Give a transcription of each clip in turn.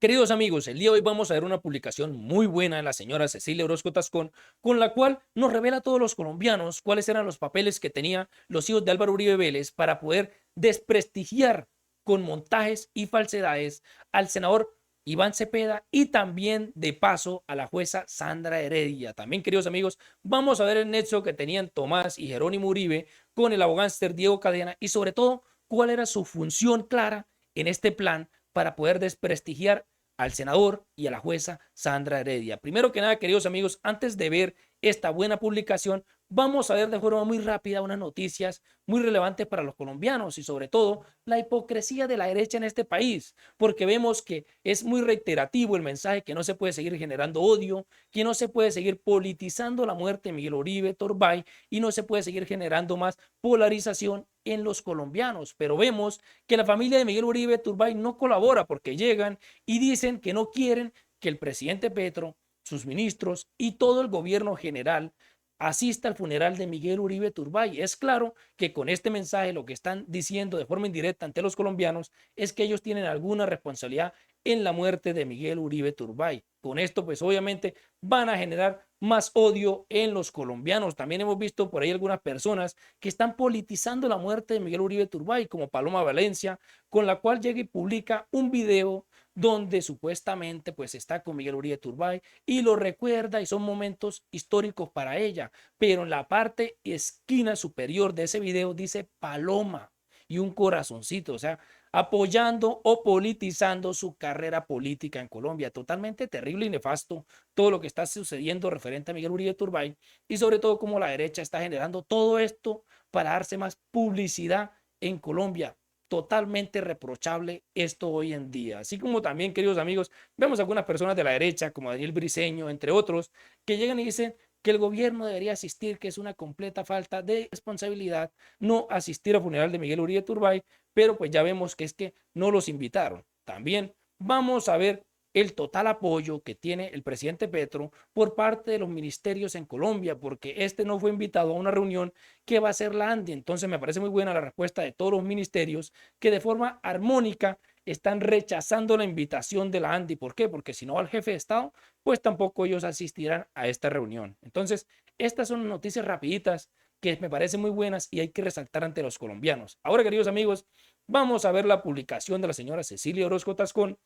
Queridos amigos, el día de hoy vamos a ver una publicación muy buena de la señora Cecilia Orozco Tascón, con la cual nos revela a todos los colombianos cuáles eran los papeles que tenían los hijos de Álvaro Uribe Vélez para poder desprestigiar con montajes y falsedades al senador Iván Cepeda y también de paso a la jueza Sandra Heredia. También, queridos amigos, vamos a ver el nexo que tenían Tomás y Jerónimo Uribe con el abogánster Diego Cadena y sobre todo cuál era su función clara en este plan para poder desprestigiar al senador y a la jueza Sandra Heredia. Primero que nada, queridos amigos, antes de ver esta buena publicación, vamos a ver de forma muy rápida unas noticias muy relevantes para los colombianos y sobre todo la hipocresía de la derecha en este país, porque vemos que es muy reiterativo el mensaje que no se puede seguir generando odio, que no se puede seguir politizando la muerte de Miguel Uribe Turbay y no se puede seguir generando más polarización en los colombianos. Pero vemos que la familia de Miguel Uribe Turbay no colabora porque llegan y dicen que no quieren que el presidente Petro, sus ministros y todo el gobierno general asista al funeral de Miguel Uribe Turbay. Es claro que con este mensaje lo que están diciendo de forma indirecta ante los colombianos es que ellos tienen alguna responsabilidad en la muerte de Miguel Uribe Turbay. Con esto, pues obviamente van a generar más odio en los colombianos. También hemos visto por ahí algunas personas que están politizando la muerte de Miguel Uribe Turbay, como Paloma Valencia, con la cual llega y publica un video donde supuestamente pues está con Miguel Uribe Turbay y lo recuerda y son momentos históricos para ella, pero en la parte esquina superior de ese video dice Paloma y un corazoncito, o sea, apoyando o politizando su carrera política en Colombia. Totalmente terrible y nefasto todo lo que está sucediendo referente a Miguel Uribe Turbay y sobre todo cómo la derecha está generando todo esto para darse más publicidad en Colombia. Totalmente reprochable esto hoy en día. Así como también, queridos amigos, vemos algunas personas de la derecha, como Daniel Briceño, entre otros, que llegan y dicen que el gobierno debería asistir, que es una completa falta de responsabilidad no asistir al funeral de Miguel Uribe Turbay, pero pues ya vemos que es que no los invitaron. También vamos a ver el total apoyo que tiene el presidente Petro por parte de los ministerios en Colombia, porque este no fue invitado a una reunión que va a ser la ANDI. Entonces me parece muy buena la respuesta de todos los ministerios que de forma armónica están rechazando la invitación de la ANDI. ¿Por qué? Porque si no va el jefe de Estado, pues tampoco ellos asistirán a esta reunión. Entonces, estas son noticias rapiditas que me parecen muy buenas y hay que resaltar ante los colombianos. Ahora, queridos amigos, vamos a ver la publicación de la señora Cecilia Orozco Tascón,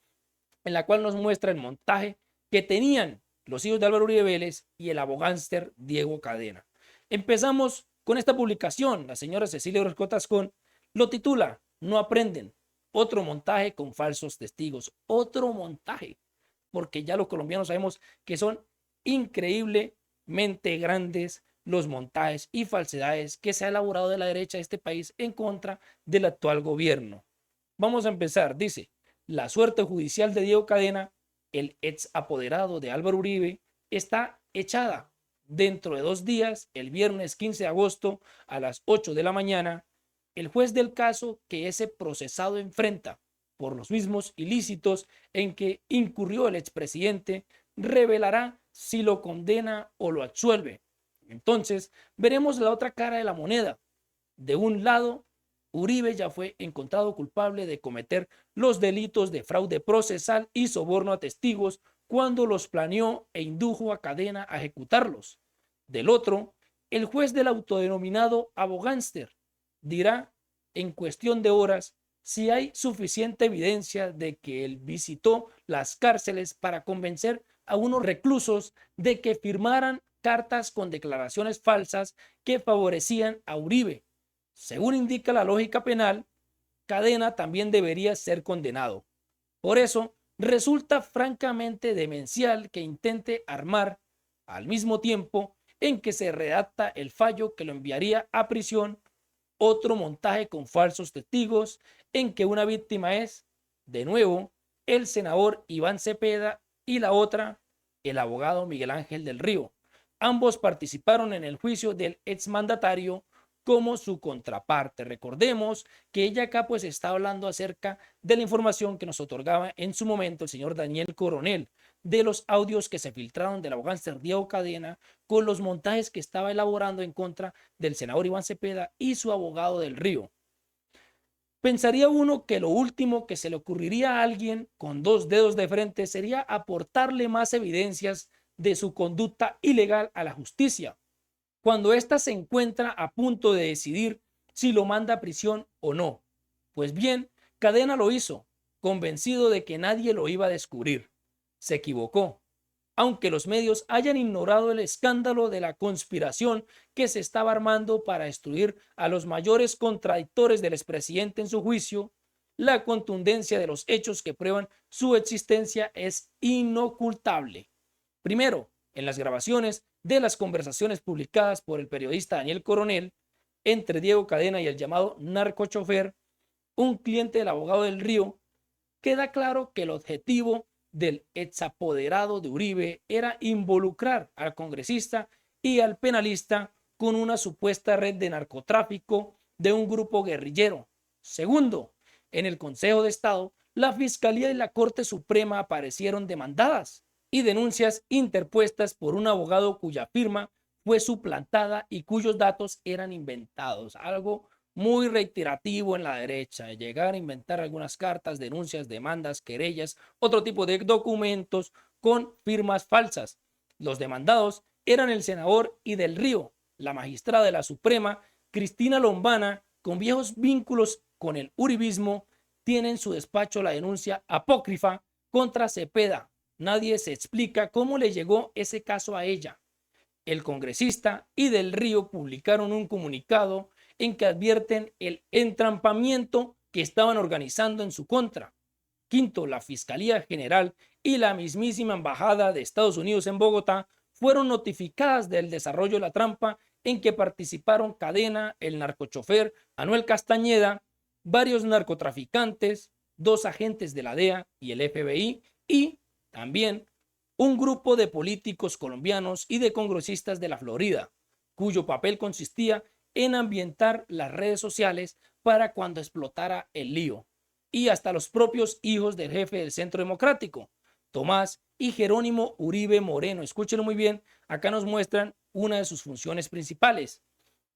en la cual nos muestra el montaje que tenían los hijos de Álvaro Uribe Vélez y el abogánster Diego Cadena. Empezamos con esta publicación. La señora Cecilia Orozco Tascón lo titula No aprenden. Otro montaje con falsos testigos. Otro montaje. Porque ya los colombianos sabemos que son increíblemente grandes los montajes y falsedades que se ha elaborado de la derecha de este país en contra del actual gobierno. Vamos a empezar. Dice, la suerte judicial de Diego Cadena, el ex apoderado de Álvaro Uribe, está echada. Dentro de 2 días, el viernes 15 de agosto a las 8 de la mañana, el juez del caso que ese procesado enfrenta por los mismos ilícitos en que incurrió el expresidente revelará si lo condena o lo absuelve. Entonces, veremos la otra cara de la moneda. De un lado, Uribe ya fue encontrado culpable de cometer los delitos de fraude procesal y soborno a testigos cuando los planeó e indujo a Cadena a ejecutarlos. Del otro, el juez del autodenominado abogánster dirá en cuestión de horas si hay suficiente evidencia de que él visitó las cárceles para convencer a unos reclusos de que firmaran cartas con declaraciones falsas que favorecían a Uribe. Según indica la lógica penal, Cadena también debería ser condenado. Por eso, resulta francamente demencial que intente armar, al mismo tiempo en que se redacta el fallo que lo enviaría a prisión, otro montaje con falsos testigos en que una víctima es, de nuevo, el senador Iván Cepeda y la otra, el abogado Miguel Ángel del Río. Ambos participaron en el juicio del exmandatario como su contraparte. Recordemos que ella acá pues está hablando acerca de la información que nos otorgaba en su momento el señor Daniel Coronel, de los audios que se filtraron del abogado Diego Cadena con los montajes que estaba elaborando en contra del senador Iván Cepeda y su abogado del Río. Pensaría uno que lo último que se le ocurriría a alguien con dos dedos de frente sería aportarle más evidencias de su conducta ilegal a la justicia, cuando ésta se encuentra a punto de decidir si lo manda a prisión o no. Pues bien, Cadena lo hizo, convencido de que nadie lo iba a descubrir. Se equivocó. Aunque los medios hayan ignorado el escándalo de la conspiración que se estaba armando para destruir a los mayores contradictores del expresidente en su juicio, la contundencia de los hechos que prueban su existencia es inocultable. Primero, en las grabaciones de las conversaciones publicadas por el periodista Daniel Coronel entre Diego Cadena y el llamado narcochofer, un cliente del abogado del Río, queda claro que el objetivo del exapoderado de Uribe era involucrar al congresista y al penalista con una supuesta red de narcotráfico de un grupo guerrillero. Segundo, en el Consejo de Estado, la Fiscalía y la Corte Suprema aparecieron demandadas y denuncias interpuestas por un abogado cuya firma fue suplantada y cuyos datos eran inventados. Algo muy reiterativo en la derecha, llegar a inventar algunas cartas, denuncias, demandas, querellas, otro tipo de documentos con firmas falsas. Los demandados eran el senador y del Río, la magistrada de la Suprema, Cristina Lombana, con viejos vínculos con el uribismo, tiene en su despacho la denuncia apócrifa contra Cepeda. Nadie se explica cómo le llegó ese caso a ella. El congresista y del Río publicaron un comunicado en que advierten el entrampamiento que estaban organizando en su contra. Quinto, la Fiscalía General y la mismísima Embajada de Estados Unidos en Bogotá fueron notificadas del desarrollo de la trampa en que participaron Cadena, el narcochofer Manuel Castañeda, varios narcotraficantes, 2 agentes de la DEA y el FBI y también un grupo de políticos colombianos y de congresistas de la Florida, cuyo papel consistía en ambientar las redes sociales para cuando explotara el lío, y hasta los propios hijos del jefe del Centro Democrático, Tomás y Jerónimo Uribe Moreno. Escúchenlo muy bien, acá nos muestran una de sus funciones principales,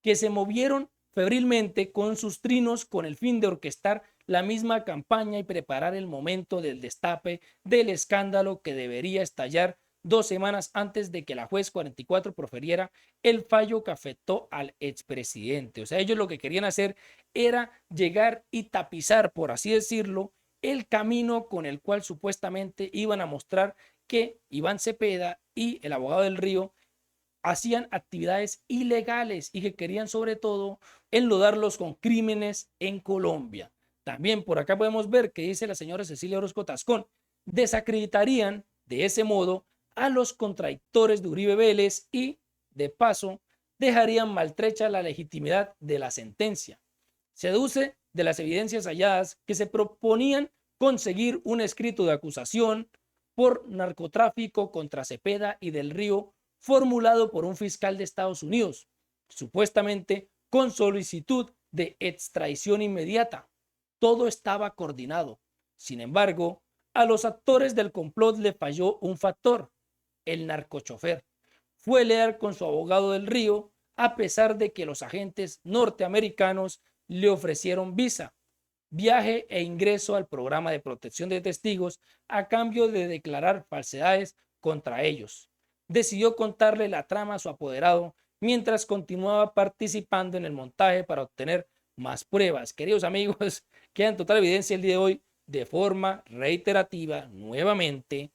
que se movieron febrilmente con sus trinos con el fin de orquestar la misma campaña y preparar el momento del destape del escándalo que debería estallar 2 semanas antes de que la juez 44 proferiera el fallo que afectó al expresidente. O sea, ellos lo que querían hacer era llegar y tapizar, por así decirlo, el camino con el cual supuestamente iban a mostrar que Iván Cepeda y el abogado del Río hacían actividades ilegales y que querían sobre todo enlodarlos con crímenes en Colombia. También por acá podemos ver que dice la señora Cecilia Orozco Tascón, desacreditarían de ese modo a los contradictores de Uribe Vélez y, de paso, dejarían maltrecha la legitimidad de la sentencia. Se deduce de las evidencias halladas que se proponían conseguir un escrito de acusación por narcotráfico contra Cepeda y del Río formulado por un fiscal de Estados Unidos, supuestamente con solicitud de extradición inmediata. Todo estaba coordinado. Sin embargo, a los actores del complot le falló un factor: el narcochofer. Fue leal con su abogado del Río, a pesar de que los agentes norteamericanos le ofrecieron visa, viaje e ingreso al programa de protección de testigos a cambio de declarar falsedades contra ellos. Decidió contarle la trama a su apoderado mientras continuaba participando en el montaje para obtener más pruebas. Queridos amigos, queda en total evidencia el día de hoy, de forma reiterativa, nuevamente,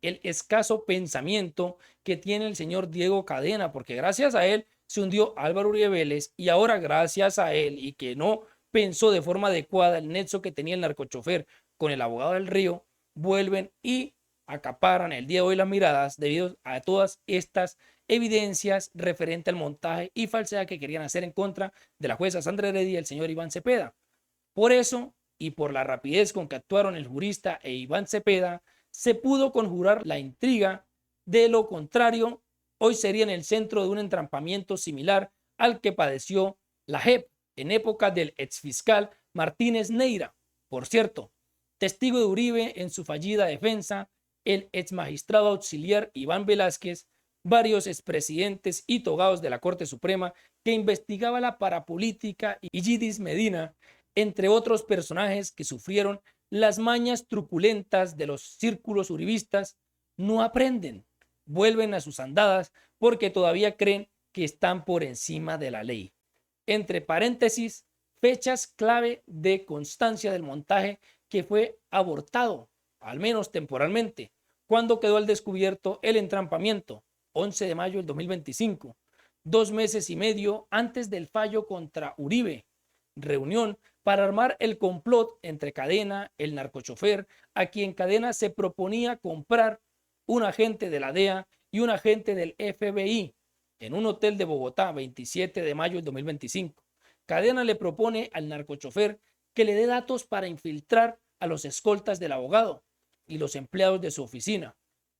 el escaso pensamiento que tiene el señor Diego Cadena, porque gracias a él se hundió Álvaro Uribe Vélez y ahora gracias a él y que no pensó de forma adecuada el nexo que tenía el narcochofer con el abogado del Río, vuelven y acaparan el día de hoy las miradas debido a todas estas evidencias referente al montaje y falsedad que querían hacer en contra de la jueza Sandra Heredia y el señor Iván Cepeda. Por eso, y por la rapidez con que actuaron el jurista e Iván Cepeda, se pudo conjurar la intriga. De lo contrario, hoy serían el centro de un entrampamiento similar al que padeció la JEP en época del exfiscal Martínez Neira. Por cierto, testigo de Uribe en su fallida defensa, el exmagistrado auxiliar Iván Velázquez, varios expresidentes y togados de la Corte Suprema que investigaba la parapolítica y Yidis Medina, entre otros personajes que sufrieron las mañas truculentas de los círculos uribistas, no aprenden, vuelven a sus andadas porque todavía creen que están por encima de la ley. Entre paréntesis, fechas clave de constancia del montaje que fue abortado, al menos temporalmente, cuando quedó al descubierto el entrampamiento, 11 de mayo del 2025, 2 meses y medio antes del fallo contra Uribe, reunión para armar el complot entre Cadena, el narcochofer, a quien Cadena se proponía comprar un agente de la DEA y un agente del FBI en un hotel de Bogotá, 27 de mayo del 2025. Cadena le propone al narcochofer que le dé datos para infiltrar a los escoltas del abogado y los empleados de su oficina.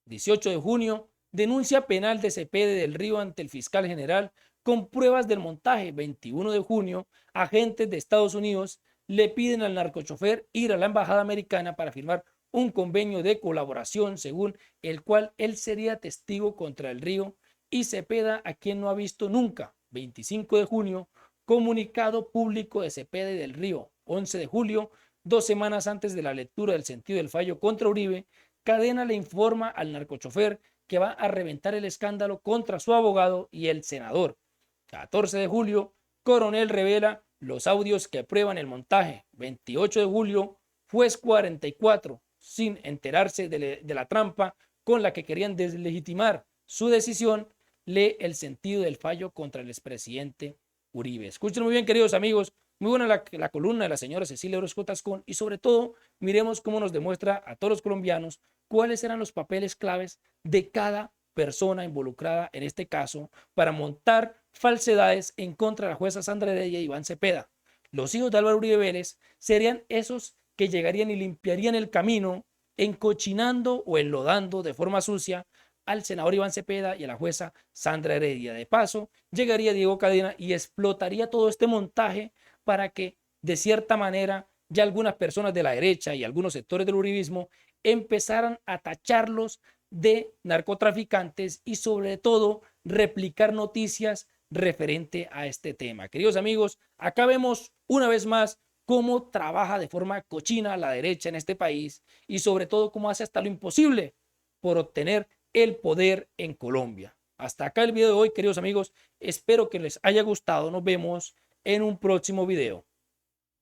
18 de junio, denuncia penal de Cepeda del Río ante el fiscal general con pruebas del montaje. 21 de junio, agentes de Estados Unidos le piden al narcochofer ir a la embajada americana para firmar un convenio de colaboración según el cual él sería testigo contra el Río y Cepeda, a quien no ha visto nunca. 25 de junio, comunicado público de Cepeda y del Río. 11 de julio, 2 semanas antes de la lectura del sentido del fallo contra Uribe, Cadena le informa al narcochofer que va a reventar el escándalo contra su abogado y el senador. 14 de julio, Coronel revela los audios que aprueban el montaje. 28 de julio, juez 44, sin enterarse de la trampa con la que querían deslegitimar su decisión, lee el sentido del fallo contra el expresidente Uribe. Escuchen muy bien, queridos amigos, muy buena la columna de la señora Cecilia Orozco Tascón y sobre todo miremos cómo nos demuestra a todos los colombianos cuáles eran los papeles claves de cada persona involucrada en este caso para montar falsedades en contra de la jueza Sandra Heredia y Iván Cepeda. Los hijos de Álvaro Uribe Vélez serían esos que llegarían y limpiarían el camino encochinando o enlodando de forma sucia al senador Iván Cepeda y a la jueza Sandra Heredia. De paso, llegaría Diego Cadena y explotaría todo este montaje para que, de cierta manera, ya algunas personas de la derecha y algunos sectores del uribismo empezaran a tacharlos de narcotraficantes y, sobre todo, replicar noticias referente a este tema. Queridos amigos, acá vemos una vez más cómo trabaja de forma cochina la derecha en este país y, sobre todo, cómo hace hasta lo imposible por obtener el poder en Colombia. Hasta acá el video de hoy, queridos amigos. Espero que les haya gustado. Nos vemos en un próximo video.